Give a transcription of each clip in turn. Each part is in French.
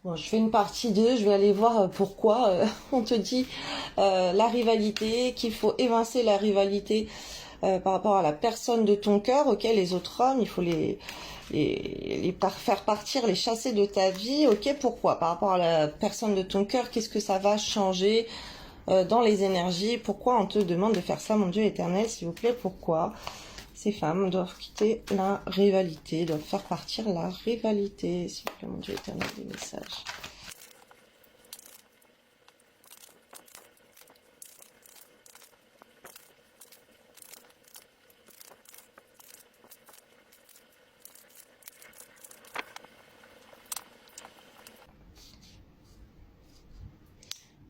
Bon, je fais une partie 2, je vais aller voir pourquoi on te dit la rivalité, qu'il faut évincer la rivalité par rapport à la personne de ton cœur, ok, les autres hommes, il faut faire partir, les chasser de ta vie, ok, pourquoi? Par rapport à la personne de ton cœur, qu'est-ce que ça va changer dans les énergies? Pourquoi on te demande de faire ça, mon Dieu éternel, s'il vous plaît, pourquoi? Ces femmes doivent quitter la rivalité, doivent faire partir la rivalité, s'il vous plaît, mon Dieu éternel, des messages.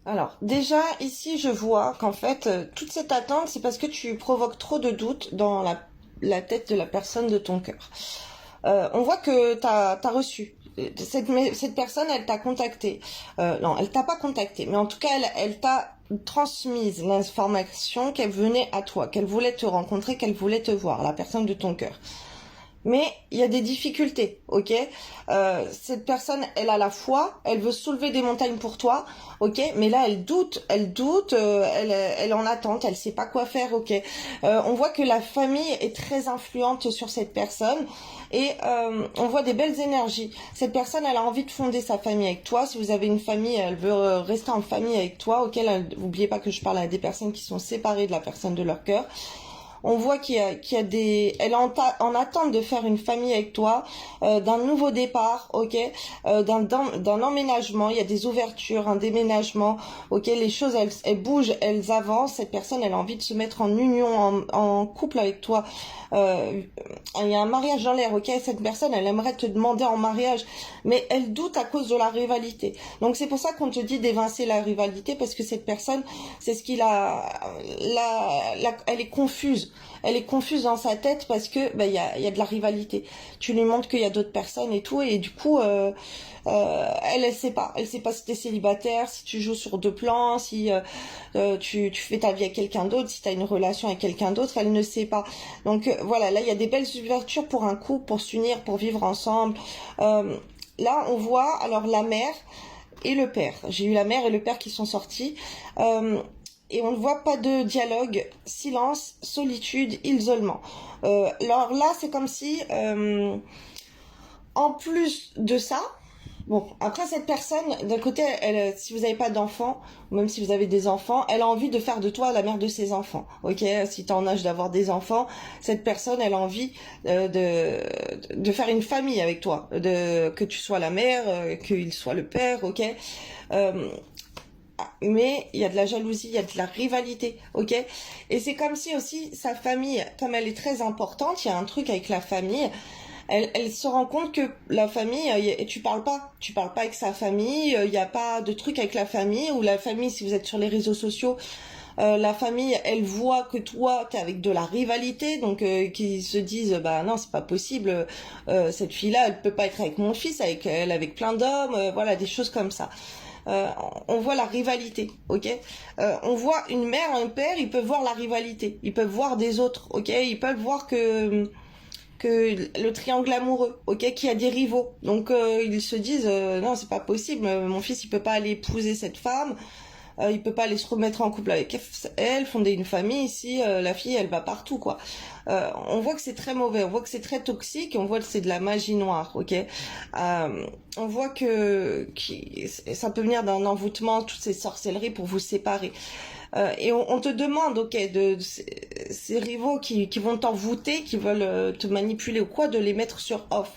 Alors, déjà, ici, je vois qu'en fait, toute cette attente, c'est parce que tu provoques trop de doutes dans la tête de la personne de ton cœur. On voit que t'as reçu. Cette personne, elle t'a contacté. Non, elle t'a pas contacté, mais en tout cas, elle t'a transmise l'information qu'elle venait à toi, qu'elle voulait te rencontrer, qu'elle voulait te voir, la personne de ton cœur. Mais il y a des difficultés, ok. Cette personne, elle a la foi, elle veut soulever des montagnes pour toi, ok. Mais là, elle doute, elle est en attente, elle sait pas quoi faire, ok. On voit que la famille est très influente sur cette personne et on voit des belles énergies. Cette personne, elle a envie de fonder sa famille avec toi. Si vous avez une famille, elle veut rester en famille avec toi, ok. N'oubliez pas que je parle à des personnes qui sont séparées de la personne de leur cœur. On voit qu'il y a des, elle est en attente de faire une famille avec toi, d'un nouveau départ, ok, d'un emménagement. Il y a des ouvertures, un déménagement, ok. Les choses, elles bougent, elles avancent. Cette personne, elle a envie de se mettre en union, en couple avec toi. Il y a un mariage dans l'air, ok. Cette personne, elle aimerait te demander en mariage, mais elle doute à cause de la rivalité. Donc c'est pour ça qu'on te dit d'évincer la rivalité, parce que cette personne, c'est ce qu'il a, elle est confuse. Elle est confuse dans sa tête parce que il y a de la rivalité. Tu lui montres qu'il y a d'autres personnes et tout, et du coup elle sait pas. Elle sait pas si t'es célibataire, si tu joues sur deux plans, si tu fais ta vie avec quelqu'un d'autre, si t'as une relation avec quelqu'un d'autre, elle ne sait pas. Donc voilà, là il y a des belles ouvertures pour un couple, pour s'unir, pour vivre ensemble. Là on voit alors la mère et le père. J'ai eu la mère et le père qui sont sortis. Et on ne voit pas de dialogue, silence, solitude, isolement. Alors là, c'est comme si, en plus de ça, bon, après cette personne, d'un côté, elle, si vous n'avez pas d'enfants, ou même si vous avez des enfants, elle a envie de faire de toi la mère de ses enfants. Ok, si tu es en âge d'avoir des enfants, cette personne, elle a envie de faire une famille avec toi, que tu sois la mère, qu'il soit le père, ok. Mais il y a de la jalousie, il y a de la rivalité, ok. Et c'est comme si aussi sa famille, comme elle est très importante, il y a un truc avec la famille. Elle se rend compte que la famille, tu parles pas avec sa famille, il n'y a pas de truc avec la famille, ou la famille, si vous êtes sur les réseaux sociaux, la famille, elle voit que toi, t'es avec de la rivalité, donc qu'ils se disent, bah non, c'est pas possible, cette fille-là, elle peut pas être avec mon fils, avec plein d'hommes, voilà, des choses comme ça. On voit la rivalité, ok. On voit une mère, un père, ils peuvent voir la rivalité, ils peuvent voir des autres, ok. Ils peuvent voir que le triangle amoureux, ok, qu'il y a des rivaux. Donc ils se disent non, c'est pas possible, mon fils il peut pas aller épouser cette femme, il peut pas aller se remettre en couple avec elle, fonder une famille ici, la fille elle va partout quoi. On voit que c'est très mauvais, on voit que c'est très toxique, on voit que c'est de la magie noire, ok. On voit que ça peut venir d'un envoûtement, toutes ces sorcelleries pour vous séparer. Et on te demande, ok, de ces rivaux qui vont t'envoûter, qui veulent te manipuler ou quoi, de les mettre sur off.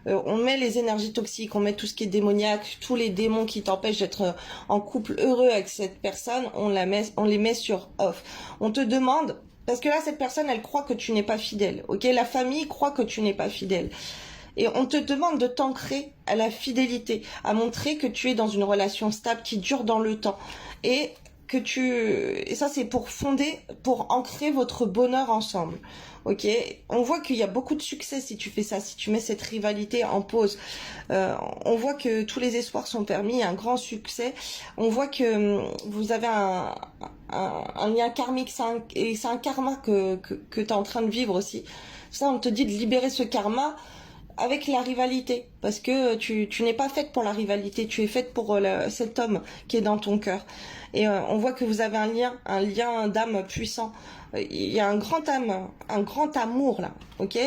On met les énergies toxiques, on met tout ce qui est démoniaque, tous les démons qui t'empêchent d'être en couple heureux avec cette personne, on les met sur off. On te demande, parce que là cette personne elle croit que tu n'es pas fidèle, ok, la famille croit que tu n'es pas fidèle. Et on te demande de t'ancrer à la fidélité, à montrer que tu es dans une relation stable qui dure dans le temps. Et ça c'est pour pour ancrer votre bonheur ensemble. Ok, on voit qu'il y a beaucoup de succès si tu fais ça, si tu mets cette rivalité en pause. On voit que tous les espoirs sont permis, un grand succès. On voit que vous avez un lien karmique, c'est un karma que tu es en train de vivre aussi. Ça, on te dit de libérer ce karma. avec la rivalité, parce que tu n'es pas faite pour la rivalité, tu es faite pour cet homme qui est dans ton cœur. Et on voit que vous avez un lien d'âme puissant. Il y a un grand amour là, ok.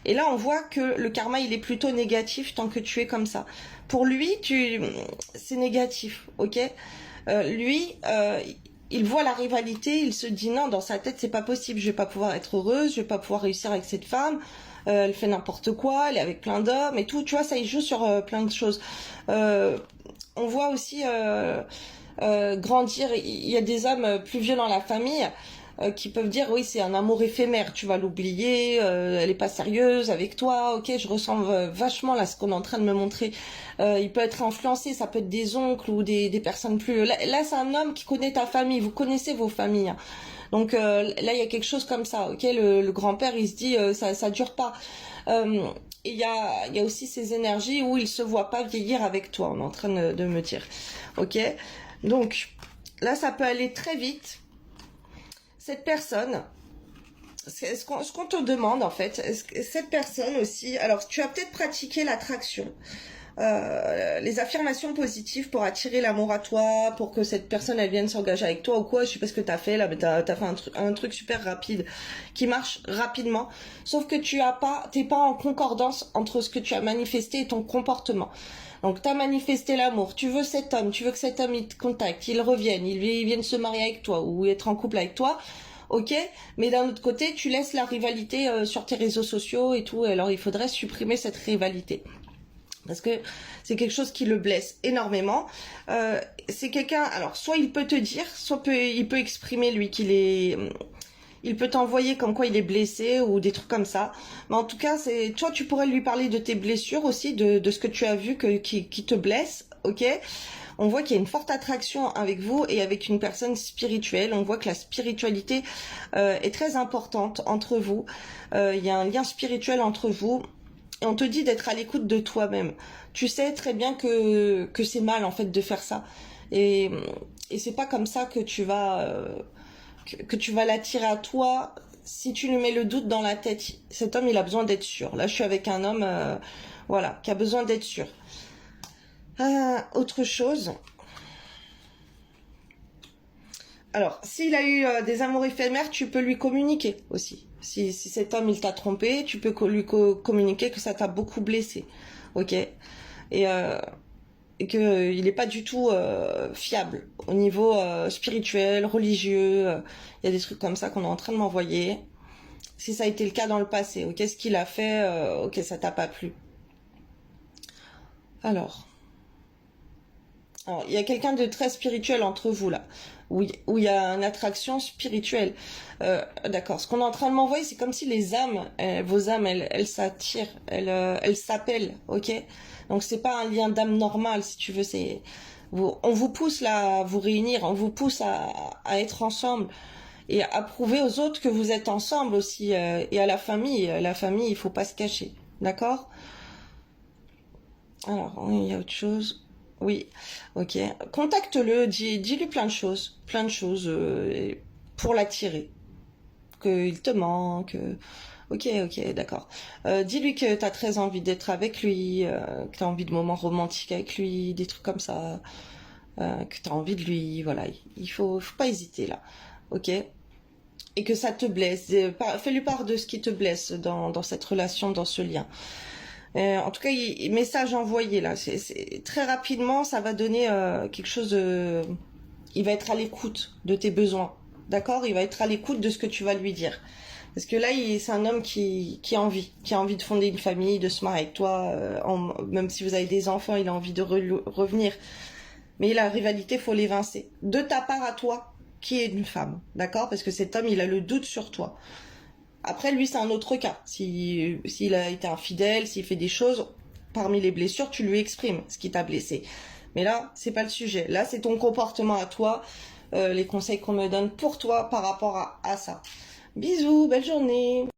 Et là, on voit que le karma, il est plutôt négatif tant que tu es comme ça. Pour lui, c'est négatif, ok. Lui, il voit la rivalité, il se dit non, dans sa tête, c'est pas possible, je vais pas pouvoir être heureuse, je vais pas pouvoir réussir avec cette femme. Elle fait n'importe quoi, elle est avec plein d'hommes et tout, tu vois, ça il joue sur plein de choses. On voit aussi grandir, il y a des hommes plus vieux dans la famille qui peuvent dire oui, c'est un amour éphémère, tu vas l'oublier, elle est pas sérieuse avec toi, ok, je ressens vachement là ce qu'on est en train de me montrer. Il peut être influencé, ça peut être des oncles ou des personnes plus... Là c'est un homme qui connaît ta famille, vous connaissez vos familles, hein. Donc là, il y a quelque chose comme ça, ok. Le grand-père, il se dit, ça dure pas. Il y a aussi ces énergies où il se voit pas vieillir avec toi, on est en train de me dire, ok. Donc là, ça peut aller très vite. Cette personne, ce qu'on te demande en fait, cette personne aussi, alors tu as peut-être pratiqué l'attraction. Les affirmations positives pour attirer l'amour à toi, pour que cette personne elle vienne s'engager avec toi ou quoi, je sais pas ce que t'as fait là, mais t'as fait un truc super rapide qui marche rapidement, sauf que t'es pas en concordance entre ce que tu as manifesté et ton comportement. Donc t'as manifesté l'amour, tu veux cet homme, tu veux que cet homme il te contacte, il revienne, il vienne se marier avec toi ou être en couple avec toi. Ok, mais d'un autre côté, tu laisses la rivalité sur tes réseaux sociaux et tout, alors il faudrait supprimer cette rivalité. Parce que c'est quelque chose qui le blesse énormément. C'est quelqu'un, alors soit il peut te dire, soit il peut exprimer lui il peut t'envoyer comme quoi il est blessé ou des trucs comme ça. Mais en tout cas, toi tu pourrais lui parler de tes blessures aussi, de ce que tu as vu qui te blesse, ok. On voit qu'il y a une forte attraction avec vous et avec une personne spirituelle. On voit que la spiritualité est très importante entre vous. Il y a un lien spirituel entre vous. Et on te dit d'être à l'écoute de toi-même. Tu sais très bien que c'est mal en fait de faire ça. Et c'est pas comme ça que tu vas l'attirer à toi si tu lui mets le doute dans la tête. Cet homme, il a besoin d'être sûr. Là, je suis avec un homme voilà, qui a besoin d'être sûr. Autre chose. Alors, s'il a eu des amours éphémères, tu peux lui communiquer aussi. Si cet homme, il t'a trompé, tu peux lui communiquer que ça t'a beaucoup blessé. Ok. Et qu'il n'est pas du tout fiable au niveau spirituel, religieux. Il y a des trucs comme ça qu'on est en train de m'envoyer. Si ça a été le cas dans le passé, ok, ce qu'il a fait, ok, ça t'a pas plu. Alors, il y a quelqu'un de très spirituel entre vous là, où il y a une attraction spirituelle. D'accord. Ce qu'on est en train de m'envoyer, c'est comme si les âmes, vos âmes, elles s'attirent, elles s'appellent, ok. Donc c'est pas un lien d'âme normal, si tu veux. On vous pousse là à vous réunir, on vous pousse à être ensemble et à prouver aux autres que vous êtes ensemble aussi, et à la famille. La famille, il faut pas se cacher, d'accord. Alors, il y a autre chose. Oui, ok. Contacte-le, dis-lui plein de choses pour l'attirer. Qu'il te manque. Ok, d'accord. Dis-lui que t'as très envie d'être avec lui, que t'as envie de moments romantiques avec lui, des trucs comme ça, que t'as envie de lui, voilà. Il faut pas hésiter là, ok. Et que ça te blesse. Fais-lui part de ce qui te blesse dans cette relation, dans ce lien. En tout cas, message envoyé là, c'est très rapidement, ça va donner quelque chose de... Il va être à l'écoute de tes besoins, d'accord. Il va être à l'écoute de ce que tu vas lui dire. Parce que là, c'est un homme qui a envie de fonder une famille, de se marier avec toi, même si vous avez des enfants, il a envie de revenir. Mais la rivalité, faut l'évincer. De ta part à toi, qui est une femme, d'accord. Parce que cet homme, il a le doute sur toi. Après, lui, c'est un autre cas. S'il a été infidèle, s'il fait des choses, parmi les blessures, tu lui exprimes ce qui t'a blessé. Mais là, c'est pas le sujet. Là, c'est ton comportement à toi, les conseils qu'on me donne pour toi par rapport à ça. Bisous, belle journée.